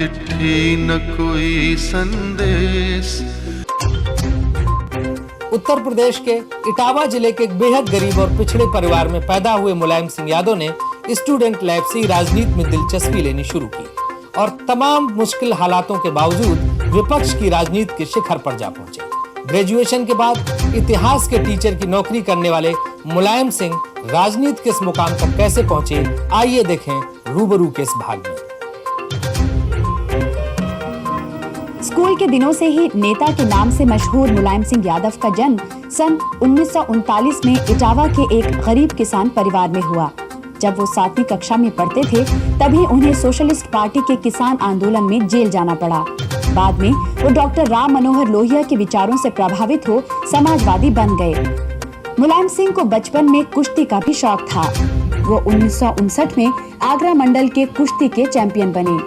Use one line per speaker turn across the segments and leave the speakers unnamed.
चिट्ठी न कोई संदेश।
उत्तर प्रदेश के इटावा जिले के एक बेहद गरीब और पिछड़े परिवार में पैदा हुए मुलायम सिंह यादव ने स्टूडेंट लाइफ से राजनीति में दिलचस्पी लेनी शुरू की और तमाम मुश्किल हालातों के बावजूद विपक्ष की राजनीति के शिखर पर जा पहुंचे। ग्रेजुएशन के बाद इतिहास के टीचर की नौकरी करने वाले मुलायम सिंह राजनीति के इस मुकाम तक कैसे पहुंचे, आइए देखें रूबरू के इस भाग में।
स्कूल के दिनों से ही नेता के नाम से मशहूर मुलायम सिंह यादव का जन्म सन 1939 में इटावा के एक गरीब किसान परिवार में हुआ। जब वो 7वीं कक्षा में पढ़ते थे तभी उन्हें सोशलिस्ट पार्टी के किसान आंदोलन में जेल जाना पड़ा। बाद में वो डॉक्टर राम मनोहर लोहिया के विचारों से प्रभावित हो समाजवादी बन गए। मुलायम सिंह को बचपन में कुश्ती का भी शौक था। वो 1959 में आगरा मंडल के कुश्ती के चैंपियन बने।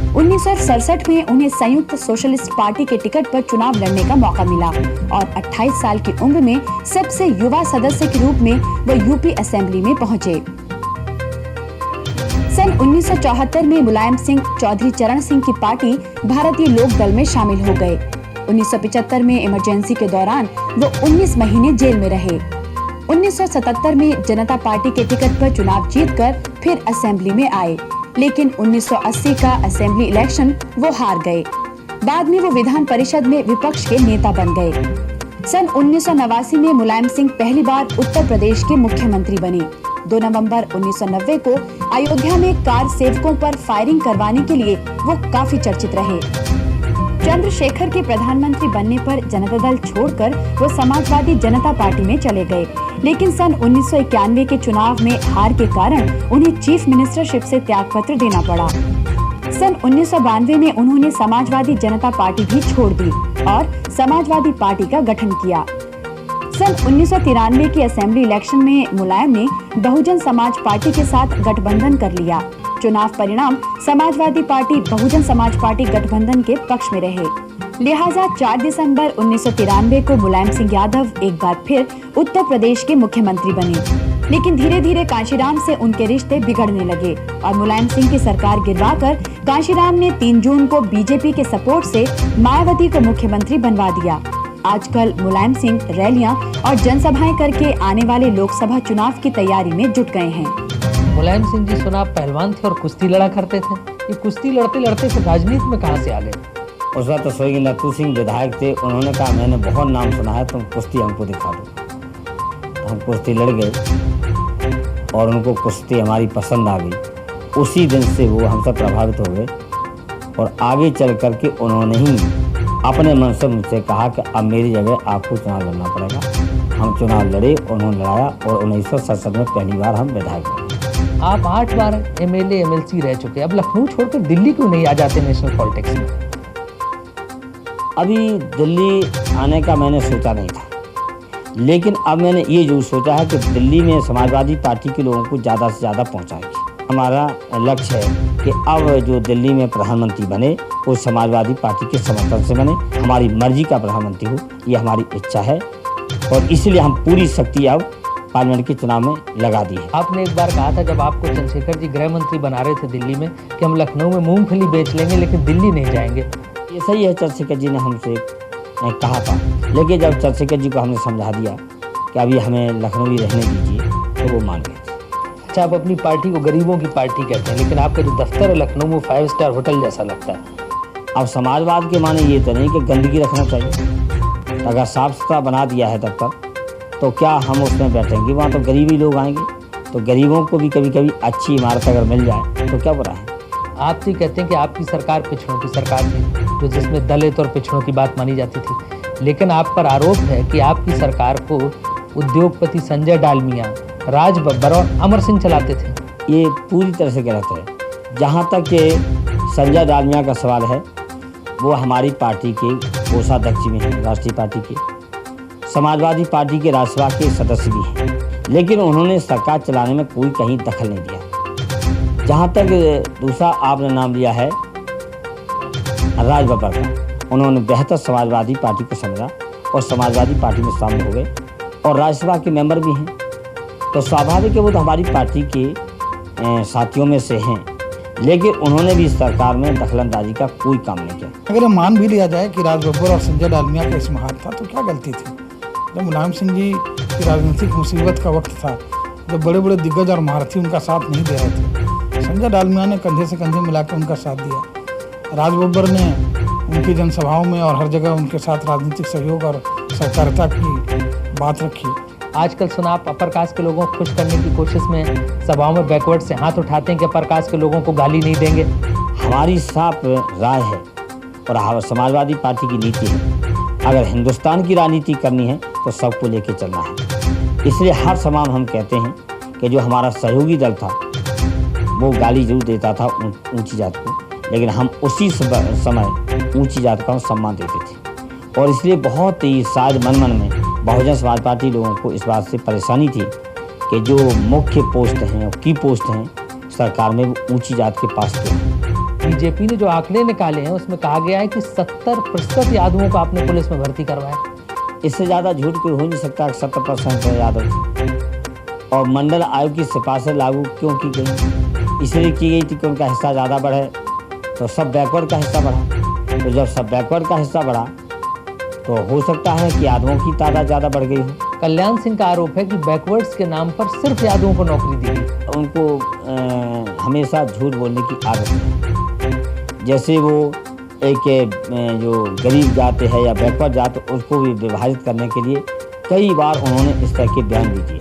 1967 में उन्हें संयुक्त सोशलिस्ट पार्टी के टिकट पर चुनाव लड़ने का मौका मिला और 28 साल की उम्र में सबसे युवा सदस्य के रूप में वो यूपी असेंबली में पहुंचे। सन 1974 में मुलायम सिंह चौधरी चरण सिंह की पार्टी भारतीय लोक दल में शामिल हो गए। 1975 में इमरजेंसी के दौरान वो 19 महीने जेल में रहे। 1977 में जनता पार्टी के टिकट पर चुनाव जीतकर फिर असेंबली में आए, लेकिन 1980 का असेंबली इलेक्शन वो हार गए। बाद में वो विधान परिषद में विपक्ष के नेता बन गए। सन 1989 में मुलायम सिंह पहली बार उत्तर प्रदेश के मुख्यमंत्री बने। 2 नवंबर 1990 को अयोध्या में कार सेवकों पर फायरिंग करवाने के लिए वो काफी चर्चित रहे। चंद्रशेखर के प्रधानमंत्री बनने पर जनता दल छोड़कर वो समाजवादी जनता पार्टी में चले गए, लेकिन सन 1991 के चुनाव में हार के कारण उन्हें चीफ मिनिस्टरशिप से त्यागपत्र देना पड़ा। सन 1992 में उन्होंने समाजवादी जनता पार्टी भी छोड़ दी और समाजवादी पार्टी का गठन किया। सन 1993 के असेंबली इलेक्शन में मुलायम ने बहुजन समाज पार्टी के साथ गठबंधन कर लिया। चुनाव परिणाम समाजवादी पार्टी बहुजन समाज पार्टी गठबंधन के पक्ष में रहे। लिहाजा 4 दिसंबर 1993 को मुलायम सिंह यादव एक बार फिर उत्तर प्रदेश के मुख्यमंत्री बने, लेकिन धीरे धीरे कांशीराम से उनके रिश्ते बिगड़ने लगे और मुलायम सिंह की सरकार गिरवाकर कांशीराम ने 3 जून को बीजेपी के सपोर्ट से मायावती को मुख्यमंत्री बनवा दिया। आजकल मुलायम सिंह रैलियां और जनसभाएं करके आने वाले लोकसभा चुनाव की तैयारी में जुट गए हैं।
मुलायम सिंह जी सुना पहलवान थे और कुश्ती लड़ा करते थे। ये कुश्ती लड़ते लड़ते फिर राजनीति में कहां से आ गए?
उस वक्त तो स्वर्गीय नथू सिंह विधायक थे। उन्होंने कहा मैंने बहुत नाम सुना है, तुम कुश्ती हमको दिखा दो। तो हम कुश्ती लड़ गए और उनको कुश्ती हमारी पसंद आ गई। उसी दिन से वो हमसे प्रभावित हो गए और आगे चल करके उन्होंने ही अपने मन से मुझसे कहा कि अब मेरी जगह आपको चुनाव लड़ना पड़ेगा। हम चुनाव लड़े, उन्होंने लड़ाया और 1967 में पहली बार हम विधायक बने।
आप 8 बार एमएलए एमएलसी रह चुके, अब लखनऊ छोड़कर दिल्ली क्यों नहीं आ जाते नेशनल पॉलिटिक्स में?
अभी दिल्ली आने का मैंने सोचा नहीं था, लेकिन अब मैंने ये जरूर सोचा है कि दिल्ली में समाजवादी पार्टी के लोगों को ज़्यादा से ज़्यादा पहुँचाएगी। हमारा लक्ष्य है कि अब जो दिल्ली में प्रधानमंत्री बने वो समाजवादी पार्टी के समर्थन से बने, हमारी मर्जी का प्रधानमंत्री हो, ये हमारी इच्छा है और इसलिए हम पूरी शक्ति अब पार्लियामेंट के चुनाव में लगा दी है।
आपने एक बार कहा था जब आपको चंद्रशेखर जी गृह मंत्री बना रहे थे दिल्ली में कि हम लखनऊ में मूंगफली बेच लेंगे लेकिन दिल्ली नहीं जाएंगे।
ये सही है, चंद्रशेखर जी ने हमसे कहा था, लेकिन जब चंद्रशेखर जी को हमने समझा दिया कि अभी हमें लखनऊ ही रहने दीजिए तो वो मान गए।
अच्छा, आप अपनी पार्टी को गरीबों की पार्टी कहते हैं, लेकिन आपका जो दफ्तर है लखनऊ में 5 स्टार होटल जैसा लगता है।
अब समाजवाद के माने ये तो नहीं कि गंदगी रखना चाहिए। अगर साफ सुथरा बना दिया है दफ्तर तो क्या हम उसमें बैठेंगे? वहाँ तो गरीबी लोग आएंगे, तो गरीबों को भी कभी कभी अच्छी इमारत अगर मिल जाए तो क्या बुरा है।
आप तो कहते हैं कि आपकी सरकार पिछड़ों की सरकार थी, जो जिसमें दलित और पिछड़ों की बात मानी जाती थी, लेकिन आप पर आरोप है कि आपकी सरकार को उद्योगपति संजय डालमिया, राज बब्बर और अमर सिंह चलाते थे।
ये पूरी तरह से गलत है। जहाँ तक संजय डालमिया का सवाल है, वो हमारी पार्टी के कोषाध्यक्ष भी हैं, राष्ट्रीय पार्टी के, समाजवादी पार्टी के राज्यसभा के सदस्य भी हैं, लेकिन उन्होंने सरकार चलाने में कोई कहीं दखल नहीं दिया। जहाँ तक दूसरा आपने नाम लिया है राज बब्बर का, उन्होंने बेहतर समाजवादी पार्टी को समझा और समाजवादी पार्टी में शामिल हो गए और राज्यसभा के मेंबर भी हैं, तो स्वाभाविक है वो तो हमारी पार्टी के साथियों में से हैं। लेकिन उन्होंने भी इस सरकार में दखलंदाजी का कोई काम नहीं किया।
अगर ये मान भी लिया जाए कि राज बब्बर और संजय डालमिया का इसमें हाथ था, तो क्या गलती थी? जब मुलायम सिंह जी की राजनीतिक मुसीबत का वक्त था, जब बड़े बड़े दिग्गज और महारथी उनका साथ नहीं दे रहे थे, संजय डालमिया ने कंधे से कंधे मिलाकर उनका साथ दिया। राज बब्बर ने उनकी जनसभाओं में और हर जगह उनके साथ राजनीतिक सहयोग और सहकारिता की बात रखी।
आजकल सुना आप अपर कास्ट के लोगों को खुश करने की कोशिश में सभाओं में बैकवर्ड से हाथ उठाते हैं कि अपर कास्ट के लोगों को गाली नहीं देंगे।
हमारी साफ राय है और समाजवादी पार्टी की नीति है, अगर हिंदुस्तान की राजनीति करनी है तो सबको लेके चलना है। इसलिए हर समय हम कहते हैं कि जो हमारा सहयोगी दल था वो गाली जरूर देता था ऊंची जात को, लेकिन हम उसी समय ऊंची जात का सम्मान देते थे। और इसलिए बहुत ही शायद मन में बहुजन समाज पार्टी लोगों को इस बात से परेशानी थी कि जो मुख्य पोस्ट हैं और की पोस्ट हैं सरकार में वो ऊंची जात के पास थे।
बीजेपी ने जो आंकड़े निकाले हैं उसमें कहा गया है कि 70% यादवों को आपने पुलिस में भर्ती करवाया।
इससे ज़्यादा झूठ कोई हो नहीं सकता। 70% यादव थे और मंडल आयोग की सिफारिशें लागू क्यों की गई? इसलिए की गई थी कि उनका हिस्सा ज़्यादा बढ़े तो सब बैकवर्ड का हिस्सा बढ़ा। तो जब सब बैकवर्ड का हिस्सा बढ़ा तो हो सकता है कि यादवों की तादाद ज़्यादा बढ़ गई हो।
कल्याण सिंह का आरोप है कि बैकवर्ड्स के नाम पर सिर्फ यादवों को नौकरी दी गई।
उनको हमेशा झूठ बोलने की आदत है। जैसे वो एक जो गरीब जाते हैं या बैकवर्ड जाते उसको भी विभाजित करने के लिए कई बार उन्होंने इस तरह के बयान भी दिए।